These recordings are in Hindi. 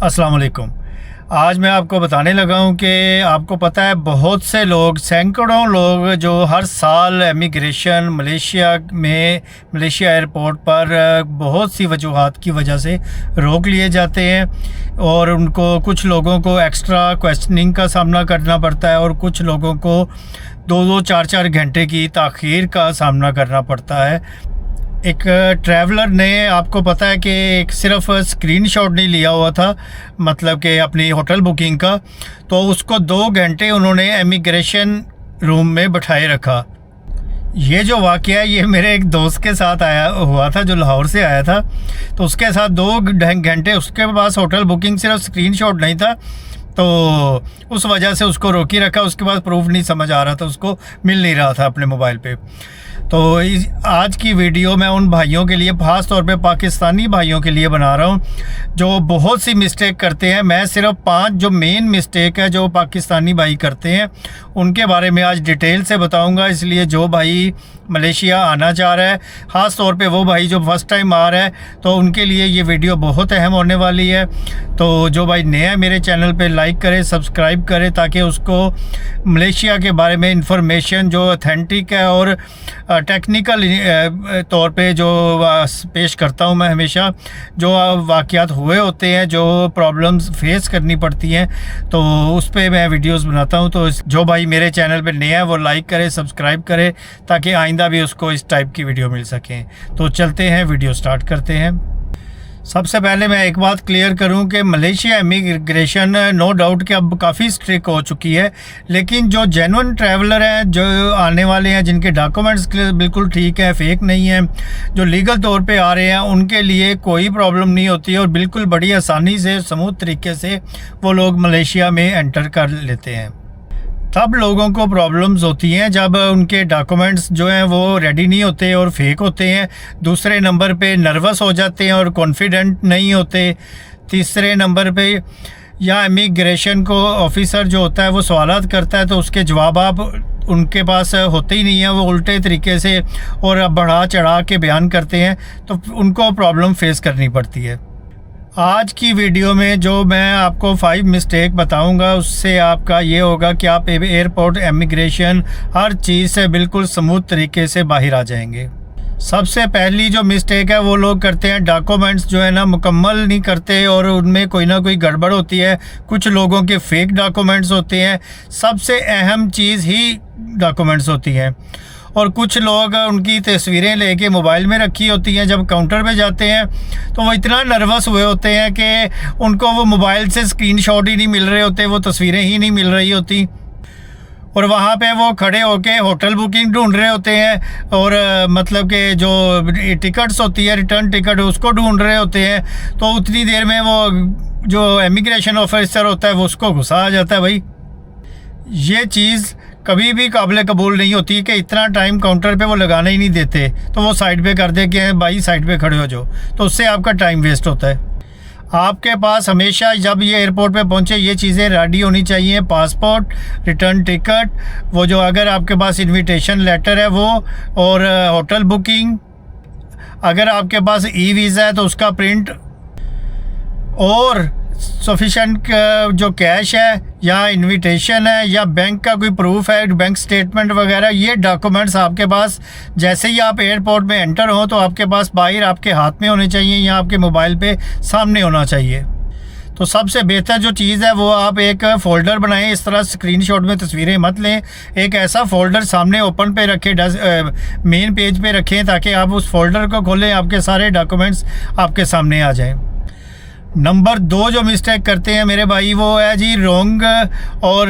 अस्सलाम वालेकुम। आज मैं आपको बताने लगा हूँ कि आपको पता है बहुत से लोग, सैकड़ों लोग जो हर साल इमिग्रेशन मलेशिया एयरपोर्ट पर बहुत सी वजूहात की वजह से रोक लिए जाते हैं और उनको कुछ लोगों को एक्स्ट्रा क्वेश्चनिंग का सामना करना पड़ता है और कुछ लोगों को 2-2 4-4 घंटे की ताख़ीर का सामना करना पड़ता है। एक ट्रैवलर ने, आपको पता है कि एक सिर्फ स्क्रीनशॉट नहीं लिया हुआ था, मतलब कि अपनी होटल बुकिंग का, तो उसको 2 घंटे उन्होंने इमिग्रेशन रूम में बैठाए रखा। ये जो वाक़या है ये मेरे एक दोस्त के साथ आया हुआ था जो लाहौर से आया था। तो उसके साथ 2 घंटे उसके पास होटल बुकिंग सिर्फ स्क्रीनशॉट नहीं था, तो उस वजह से उसको रोकी रखा। उसके बाद प्रूफ नहीं समझ आ रहा था, उसको मिल नहीं रहा था अपने मोबाइल पे। तो आज की वीडियो मैं उन भाइयों के लिए, ख़ास तौर पे पाकिस्तानी भाइयों के लिए बना रहा हूँ जो बहुत सी मिस्टेक करते हैं। मैं सिर्फ 5 जो मेन मिस्टेक है जो पाकिस्तानी भाई करते हैं उनके बारे में आज डिटेल से बताऊँगा। इसलिए जो भाई मलेशिया आना चाह रहा है, ख़ास तौर पे वो भाई जो फर्स्ट टाइम आ रहा है, तो उनके लिए ये वीडियो बहुत अहम होने वाली है। तो जो भाई नया है मेरे चैनल पे लाइक करे, सब्सक्राइब करे, ताकि उसको मलेशिया के बारे में इंफॉर्मेशन जो ऑथेंटिक है और टेक्निकल तौर पे जो पेश करता हूँ मैं हमेशा, जो वाक़यात हुए होते हैं, जो प्रॉब्लम्स फेस करनी पड़ती हैं, तो उस पर मैं वीडियोस बनाता हूँ। तो जो भाई मेरे चैनल पे नया है वो लाइक करे, सब्सक्राइब करे, ताकि आइंदा भी उसको इस टाइप की वीडियो मिल सकें। तो चलते हैं, वीडियो स्टार्ट करते हैं। सबसे पहले मैं एक बात क्लियर करूं कि मलेशिया इमिग्रेशन नो डाउट कि अब काफ़ी स्ट्रिक्ट हो चुकी है, लेकिन जो जेन्युइन ट्रैवलर हैं, जो आने वाले हैं, जिनके डॉक्यूमेंट्स बिल्कुल ठीक है, फेक नहीं है, जो लीगल तौर पे आ रहे हैं, उनके लिए कोई प्रॉब्लम नहीं होती और बिल्कुल बड़ी आसानी से, स्मूथ तरीके से वो लोग मलेशिया में एंटर कर लेते हैं। तब लोगों को प्रॉब्लम्स होती हैं जब उनके डॉक्यूमेंट्स जो हैं वो रेडी नहीं होते और फेक होते हैं। दूसरे नंबर पे नर्वस हो जाते हैं और कॉन्फिडेंट नहीं होते। तीसरे नंबर पे या इमिग्रेशन को ऑफिसर जो होता है वो सवालात करता है तो उसके जवाब आप उनके पास होते ही नहीं है, वो उल्टे तरीके से और बढ़ा चढ़ा के बयान करते हैं, तो उनको प्रॉब्लम फेस करनी पड़ती है। आज की वीडियो में जो मैं आपको 5 मिस्टेक बताऊंगा, उससे आपका ये होगा कि आप एयरपोर्ट इमिग्रेशन हर चीज़ से बिल्कुल स्मूथ तरीके से बाहर आ जाएंगे। सबसे पहली जो मिस्टेक है वो लोग करते हैं, डॉक्यूमेंट्स जो है ना मुकम्मल नहीं करते और उनमें कोई ना कोई गड़बड़ होती है। कुछ लोगों के फेक डॉक्यूमेंट्स होते हैं, सबसे अहम चीज़ ही डॉक्यूमेंट्स होती हैं। और कुछ लोग उनकी तस्वीरें लेके मोबाइल में रखी होती हैं, जब काउंटर पे जाते हैं तो वो इतना नर्वस हुए होते हैं कि उनको वो मोबाइल से स्क्रीनशॉट ही नहीं मिल रहे होते, वो तस्वीरें ही नहीं मिल रही होती, और वहाँ पे वो खड़े होके होटल बुकिंग ढूंढ रहे होते हैं और मतलब कि जो टिकट्स होती है, रिटर्न टिकट, उसको ढूंढ रहे होते हैं। तो उतनी देर में वो जो इमिग्रेशन ऑफिसर होता है वो उसको गुस्सा आ जाता है। भाई ये चीज़ कभी भी काबिल कबूल नहीं होती कि इतना टाइम काउंटर पे वो लगाने ही नहीं देते, तो वो साइड पे कर दे कि भाई साइड पे खड़े हो जाओ, तो उससे आपका टाइम वेस्ट होता है। आपके पास हमेशा जब ये एयरपोर्ट पे पहुंचे ये चीज़ें रेडी होनी चाहिए, पासपोर्ट, रिटर्न टिकट, वो जो अगर आपके पास इनविटेशन लेटर है वो, और होटल बुकिंग, अगर आपके पास ई वीज़ा है तो उसका प्रिंट, और सफिशेंट जो कैश है या इनविटेशन है या बैंक का कोई प्रूफ है, बैंक स्टेटमेंट वगैरह, ये डॉक्यूमेंट्स आपके पास जैसे ही आप एयरपोर्ट में एंटर हो तो आपके पास बाहर आपके हाथ में होने चाहिए या आपके मोबाइल पे सामने होना चाहिए। तो सबसे बेहतर जो चीज़ है वो आप एक फ़ोल्डर बनाएं, इस तरह स्क्रीनशॉट में तस्वीरें मत लें, एक ऐसा फ़ोल्डर सामने ओपन पे रखें, मेन पेज पे रखें, ताकि आप उस फोल्डर को खोलें, आपके सारे डॉक्यूमेंट्स आपके सामने आ जाएं। नंबर 2 जो मिस्टेक करते हैं मेरे भाई वो है जी रॉन्ग और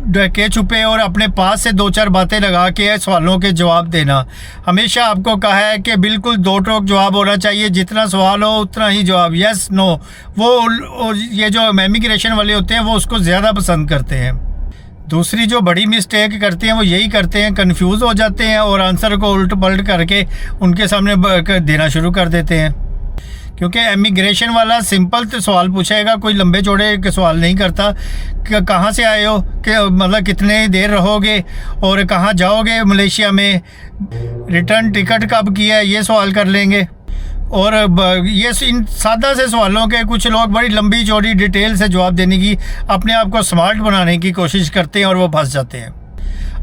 ढके छुपे और अपने पास से 2-4 बातें लगा के सवालों के जवाब देना। हमेशा आपको कहा है कि बिल्कुल 2 टोक जवाब होना चाहिए, जितना सवाल हो उतना ही जवाब, यस नो। वो ये जो इमिग्रेशन वाले होते हैं वो उसको ज़्यादा पसंद करते हैं। दूसरी जो बड़ी मिस्टेक करते हैं वो यही करते हैं, कंफ्यूज हो जाते हैं और आंसर को उल्ट पलट करके उनके सामने देना शुरू कर देते हैं। क्योंकि इमिग्रेशन वाला सिंपल तो सवाल पूछेगा, कोई लंबे चौड़े के सवाल नहीं करता कि कहाँ से आए हो, कि मतलब कितने देर रहोगे और कहाँ जाओगे मलेशिया में, रिटर्न टिकट कब किया है, ये सवाल कर लेंगे। और ये इन सादा से सवालों के कुछ लोग बड़ी लंबी चौड़ी डिटेल से जवाब देने की, अपने आप को स्मार्ट बनाने की कोशिश करते हैं और वो फंस जाते हैं।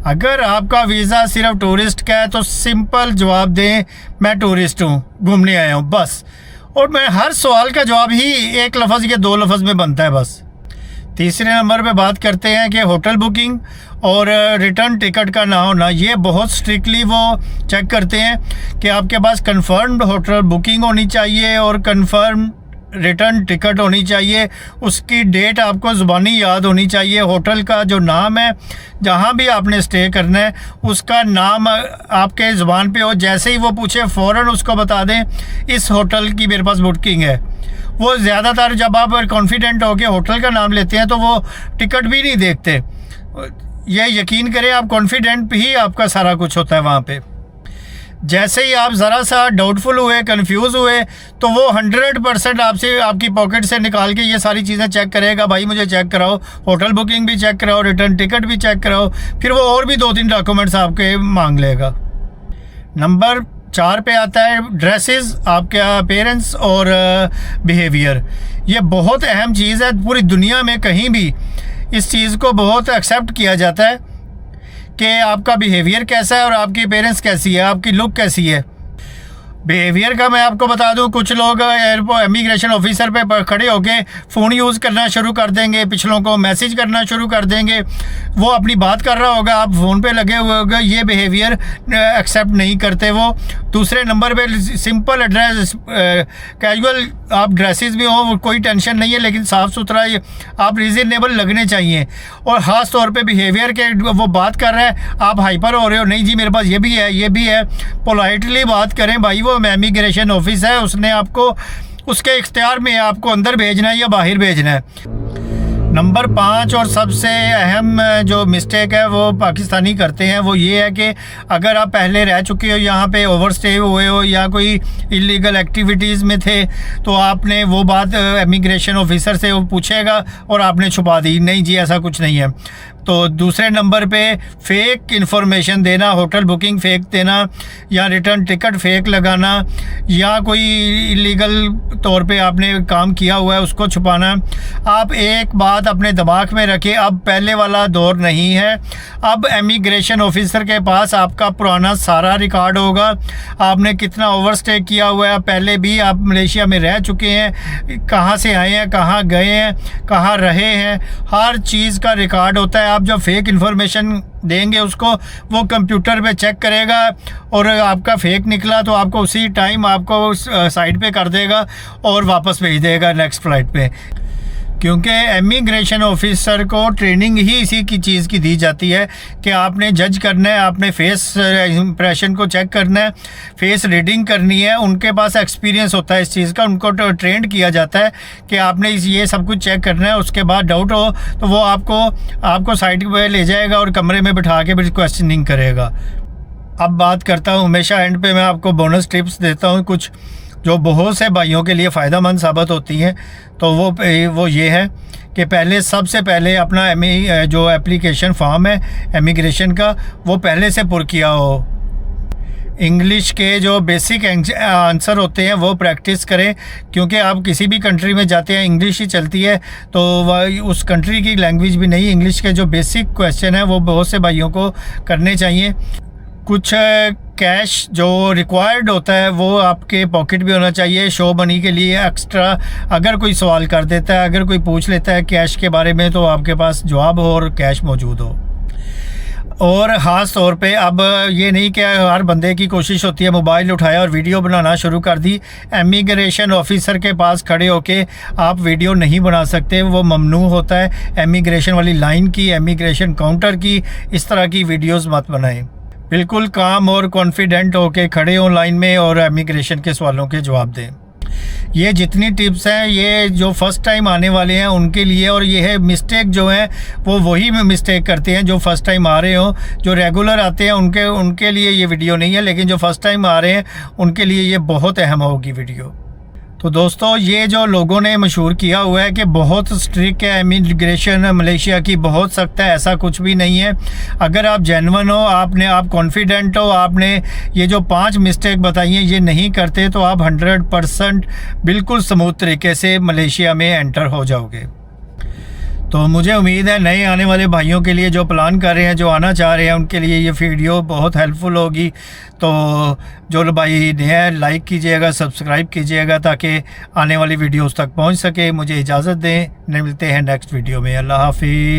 अगर आपका वीज़ा सिर्फ टूरिस्ट का है तो सिंपल जवाब दें, मैं टूरिस्ट हूँ, घूमने आया हूँ, बस। और मैं हर सवाल का जवाब ही एक लफ्ज़ या दो लफ्ज़ में बनता है, बस। तीसरे नंबर पे बात करते हैं कि होटल बुकिंग और रिटर्न टिकट का ना होना। ये बहुत स्ट्रिक्टली वो चेक करते हैं कि आपके पास कंफर्म्ड होटल बुकिंग होनी चाहिए और कंफर्म रिटर्न टिकट होनी चाहिए। उसकी डेट आपको ज़ुबानी याद होनी चाहिए। होटल का जो नाम है, जहाँ भी आपने स्टे करना है, उसका नाम आपके ज़ुबान पे हो। जैसे ही वो पूछे फ़ौरन उसको बता दें इस होटल की मेरे पास बुकिंग है। वो ज़्यादातर जब आप कॉन्फिडेंट हो के होटल का नाम लेते हैं तो वो टिकट भी नहीं देखते। ये यकीन करें, आप कॉन्फिडेंट ही आपका सारा कुछ होता है वहाँ पे। जैसे ही आप ज़रा सा डाउटफुल हुए, कंफ्यूज हुए, तो वो 100% आपसे आपकी पॉकेट से निकाल के ये सारी चीज़ें चेक करेगा। भाई मुझे चेक कराओ, होटल बुकिंग भी चेक कराओ, रिटर्न टिकट भी चेक कराओ। फिर वो और भी 2-3 डॉक्यूमेंट्स आपके मांग लेगा। नंबर 4 पे आता है ड्रेसेस, आपके अपीयरेंस और बिहेवियर। ये बहुत अहम चीज़ है। पूरी दुनिया में कहीं भी इस चीज़ को बहुत एक्सेप्ट किया जाता है कि आपका बिहेवियर कैसा है और आपकी अपीयरेंस कैसी है, आपकी लुक कैसी है। बिहेवियर का मैं आपको बता दूं, कुछ लोग एयरपोर्ट इमिग्रेशन ऑफिसर पे खड़े होके फ़ोन यूज़ करना शुरू कर देंगे, पिछलों को मैसेज करना शुरू कर देंगे। वो अपनी बात कर रहा होगा, आप फ़ोन पे लगे हुए होंगे। ये बिहेवियर एक्सेप्ट नहीं करते वो। दूसरे नंबर पे सिंपल एड्रेस, कैजुअल आप ड्रेसेस भी हो, कोई टेंशन नहीं है, लेकिन साफ़ सुथरा आप रीज़नेबल लगने चाहिए। और ख़ास तौर पे बिहेवियर के वो बात कर रहे हैं, आप हाइपर हो रहे हो, नहीं जी मेरे पास ये भी है, ये भी है। पोलाइटली बात करें, भाई वो इमिग्रेशन ऑफिस है, उसने आपको उसके इख्तियार में आपको अंदर भेजना है या बाहर भेजना है। नंबर 5 और सबसे अहम जो मिस्टेक है वो पाकिस्तानी करते हैं, वो ये है कि अगर आप पहले रह चुके हो, यहाँ पे ओवरस्टे हुए हो या कोई इलीगल एक्टिविटीज़ में थे, तो आपने वो बात इमिग्रेशन ऑफिसर से वो पूछेगा और आपने छुपा दी। नहीं जी, ऐसा कुछ नहीं है। तो दूसरे नंबर पे फ़ेक इन्फॉर्मेशन देना, होटल बुकिंग फ़ेक देना या रिटर्न टिकट फ़ेक लगाना या कोई इलीगल तौर पे आपने काम किया हुआ है उसको छुपाना। आप एक बात अपने दिमाग में रखें, अब पहले वाला दौर नहीं है। अब इमिग्रेशन ऑफिसर के पास आपका पुराना सारा रिकॉर्ड होगा, आपने कितना ओवरस्टे किया हुआ है, पहले भी आप मलेशिया में रह चुके हैं, कहाँ से आए हैं, कहाँ गए हैं, कहाँ रहे हैं, हर चीज़ का रिकॉर्ड होता है। आप जब फेक इन्फॉर्मेशन देंगे उसको, वो कंप्यूटर पे चेक करेगा और आपका फेक निकला तो आपको उसी टाइम आपको साइड पे कर देगा और वापस भेज देगा नेक्स्ट फ़्लाइट पे। क्योंकि इमिग्रेशन ऑफिसर को ट्रेनिंग ही इसी की चीज़ की दी जाती है कि आपने जज करना है, आपने फेस इंप्रेशन को चेक करना है, फेस रीडिंग करनी है। उनके पास एक्सपीरियंस होता है इस चीज़ का, उनको ट्रेंड किया जाता है कि आपने ये सब कुछ चेक करना है। उसके बाद डाउट हो तो वो आपको साइड पे ले जाएगा और कमरे में बिठा के फिर क्वेश्चनिंग करेगा। अब बात करता हूँ, हमेशा एंड पे मैं आपको बोनस टिप्स देता हूँ कुछ जो बहुत से भाइयों के लिए फ़ायदेमंद साबित होती हैं। तो वो ये है कि सबसे पहले अपना जो एप्लीकेशन फॉर्म है इमिग्रेशन का, वो पहले से पुर किया हो। इंग्लिश के जो बेसिक आंसर होते हैं वो प्रैक्टिस करें, क्योंकि आप किसी भी कंट्री में जाते हैं इंग्लिश ही चलती है, तो उस कंट्री की लैंग्वेज भी नहीं, इंग्लिश के जो बेसिक क्वेश्चन हैं वो बहुत से भाइयों को करने चाहिए। कुछ कैश जो रिक्वायर्ड होता है वो आपके पॉकेट भी होना चाहिए शो मनी के लिए एक्स्ट्रा। अगर कोई सवाल कर देता है, अगर कोई पूछ लेता है कैश के बारे में, तो आपके पास जवाब हो और कैश मौजूद हो। और ख़ास तौर पे अब ये नहीं कि हर बंदे की कोशिश होती है मोबाइल उठाया और वीडियो बनाना शुरू कर दी। इमिग्रेशन ऑफिसर के पास खड़े होके आप वीडियो नहीं बना सकते, वो ममनू होता है। इमिग्रेशन वाली लाइन की, इमिग्रेशन काउंटर की, इस तरह की वीडियोस मत बनाएं। बिल्कुल काम और कॉन्फिडेंट होके खड़े हो लाइन में और इमिग्रेशन के सवालों के जवाब दें। ये जितनी टिप्स हैं ये जो फर्स्ट टाइम आने वाले हैं उनके लिए, और ये है मिस्टेक जो है वो वही मिस्टेक करते हैं जो फर्स्ट टाइम आ रहे हो। जो रेगुलर आते हैं उनके लिए ये वीडियो नहीं है, लेकिन जो फर्स्ट टाइम आ रहे हैं उनके लिए ये बहुत अहम होगी वीडियो। तो दोस्तों ये जो लोगों ने मशहूर किया हुआ है कि बहुत स्ट्रिक्ट है इमिग्रेशन मलेशिया की, बहुत सख्त है, ऐसा कुछ भी नहीं है। अगर आप जेन्युइन हो, आप कॉन्फिडेंट हो, आपने ये जो 5 मिस्टेक बताई हैं ये नहीं करते, तो आप 100% बिल्कुल स्मूथ तरीके से मलेशिया में एंटर हो जाओगे। तो मुझे उम्मीद है नए आने वाले भाइयों के लिए, जो प्लान कर रहे हैं, जो आना चाह रहे हैं, उनके लिए ये वीडियो बहुत हेल्पफुल होगी। तो जो भाई नया लाइक कीजिएगा, सब्सक्राइब कीजिएगा ताकि आने वाली वीडियोस तक पहुंच सके। मुझे इजाज़त दें, मिलते हैं नेक्स्ट वीडियो में। अल्लाह हाफिज़।